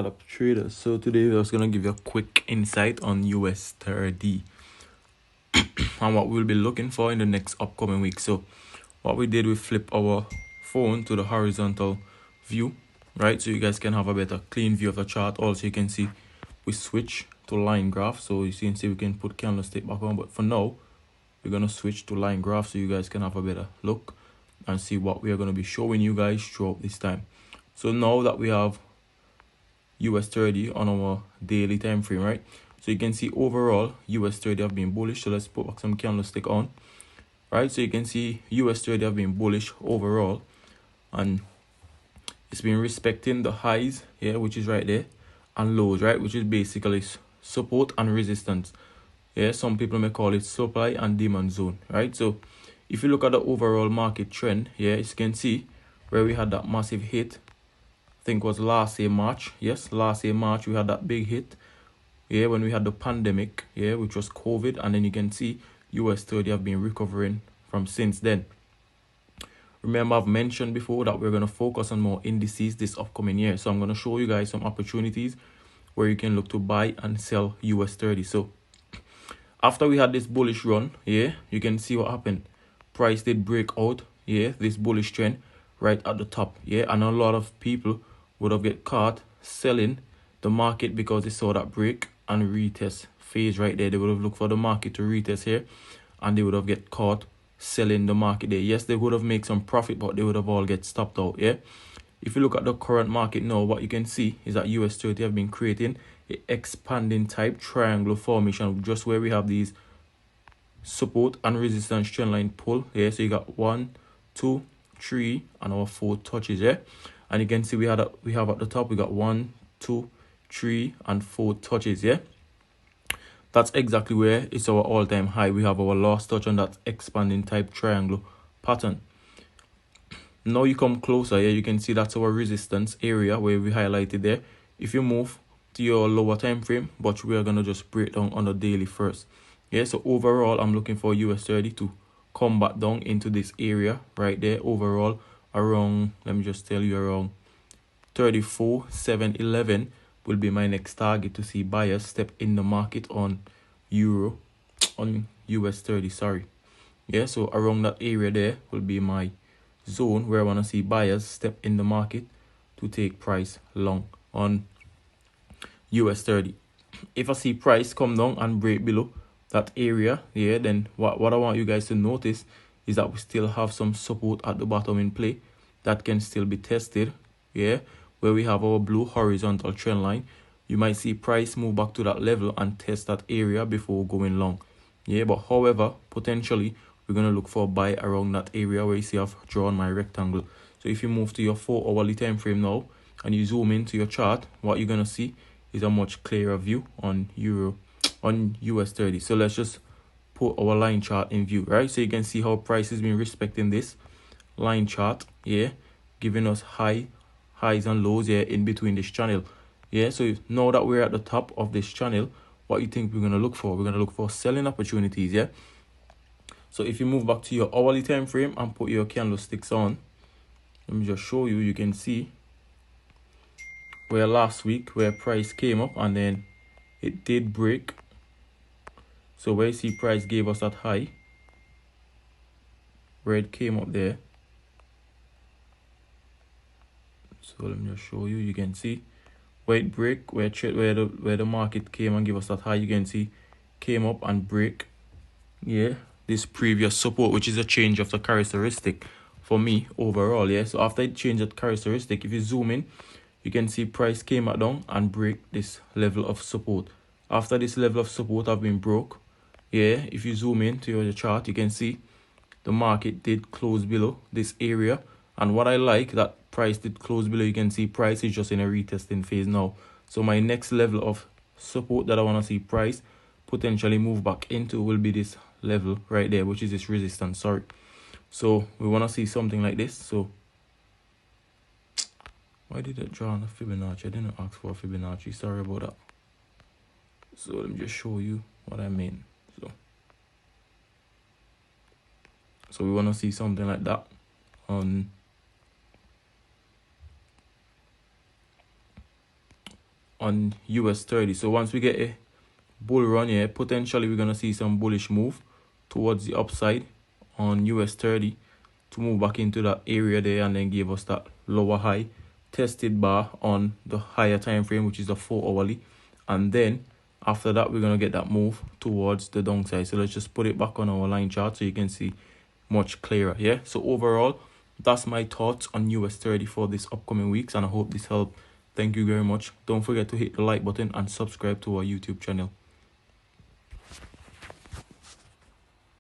What up, traders? So today we're just gonna give you a quick insight on US30 and what we'll be looking for in the next upcoming week. So what we did, we flip our phone to the horizontal view, right? So you guys can have a better clean view of the chart. Also, you can see we switch to line graph. So you can see we can put candlestick back on, but for now we're gonna switch to line graph so you guys can have a better look and see what we are gonna be showing you guys throughout this time. So now that we have US30 on our daily time frame, right? So you can see overall US30 have been bullish. So let's put back some candlestick on, right? So you can see US30 have been bullish overall, and it's been respecting the highs here, which is right there, and lows, right, which is basically support and resistance. Yeah, some people may call it supply and demand zone, right? So if you look at the overall market trend here, you can see where we had that massive hit. I think it was last year March. Yes, last year March we had that big hit, yeah, when we had the pandemic, yeah, which was COVID. And then you can see US30 have been recovering from since then. Remember, I've mentioned before that we're going to focus on more indices this upcoming year. So I'm going to show you guys some opportunities where you can look to buy and sell US30. So after we had this bullish run, yeah, you can see what happened. Price did break out, yeah, this bullish trend right at the top, yeah, and a lot of people would have get caught selling the market because they saw that break and retest phase right there. They would have looked for the market to retest here, and they would have get caught selling the market there. Yes, they would have made some profit, but they would have all get stopped out. Yeah, if you look at the current market now, what you can see is that US30 have been creating a expanding type triangle formation, just where we have these support and resistance trend line pull. Yeah, so you got 1, 2, 3 and our 4 touches. Yeah, and you can see we have at the top we got 1, 2, 3 and 4 touches. Yeah, that's exactly where it's our all-time high. We have our last touch on that expanding type triangle pattern. Now you come closer here, you can see that's our resistance area where we highlighted there. If you move to your lower time frame, but we are gonna just break down on the daily first. Yeah, so overall I'm looking for US30 to come back down into this area right there. Overall around, let me just tell you, around 34,711 will be my next target to see buyers step in the market on US30, sorry. Yeah, so around that area there will be my zone where I want to see buyers step in the market to take price long on US30. If I see price come down and break below that area, yeah, then what I want you guys to notice is that we still have some support at the bottom in play that can still be tested, yeah, where we have our blue horizontal trend line. You might see price move back to that level and test that area before going long. Yeah, but however, potentially we're going to look for a buy around that area where you see I've drawn my rectangle. So if you move to your 4-hourly time frame now and you zoom into your chart, what you're going to see is a much clearer view on US30. So let's just put our line chart in view, right? So you can see how price has been respecting this line chart, yeah, giving us highs and lows, yeah, in between this channel. Yeah, so now that we're at the top of this channel, what you think we're going to look for? We're going to look for selling opportunities, yeah. So if you move back to your hourly time frame and put your candlesticks on, let me just show you. You can see where last week where price came up and then it did break. So where you see price gave us that high, where it came up there. So let me just show you. You can see where it break, where the market came and give us that high. You can see came up and break, yeah, this previous support, which is a change of the characteristic for me overall. Yeah, so after it changed that characteristic, if you zoom in, you can see price came back down and break this level of support. After this level of support have been broke, yeah, if you zoom in to your chart, you can see the market did close below this area. And what I like, that price did close below. You can see price is just in a retesting phase now. So my next level of support that I want to see price potentially move back into will be this level right there, which is this resistance, sorry. So we want to see something like this. So why did it draw on a Fibonacci? I didn't ask for a Fibonacci, sorry about that. So let me just show you what I mean. So we want to see something like that on on US30. So once we get a bull run here, potentially we're gonna see some bullish move towards the upside on US30 to move back into that area there and then give us that lower high tested bar on the higher time frame, which is the 4-hourly, and then after that we're gonna get that move towards the downside. So let's just put it back on our line chart so you can see much clearer. Yeah, so overall that's my thoughts on US30 for this upcoming weeks, and I hope this helped. Thank you very much. Don't forget to hit the like button and subscribe to our YouTube channel.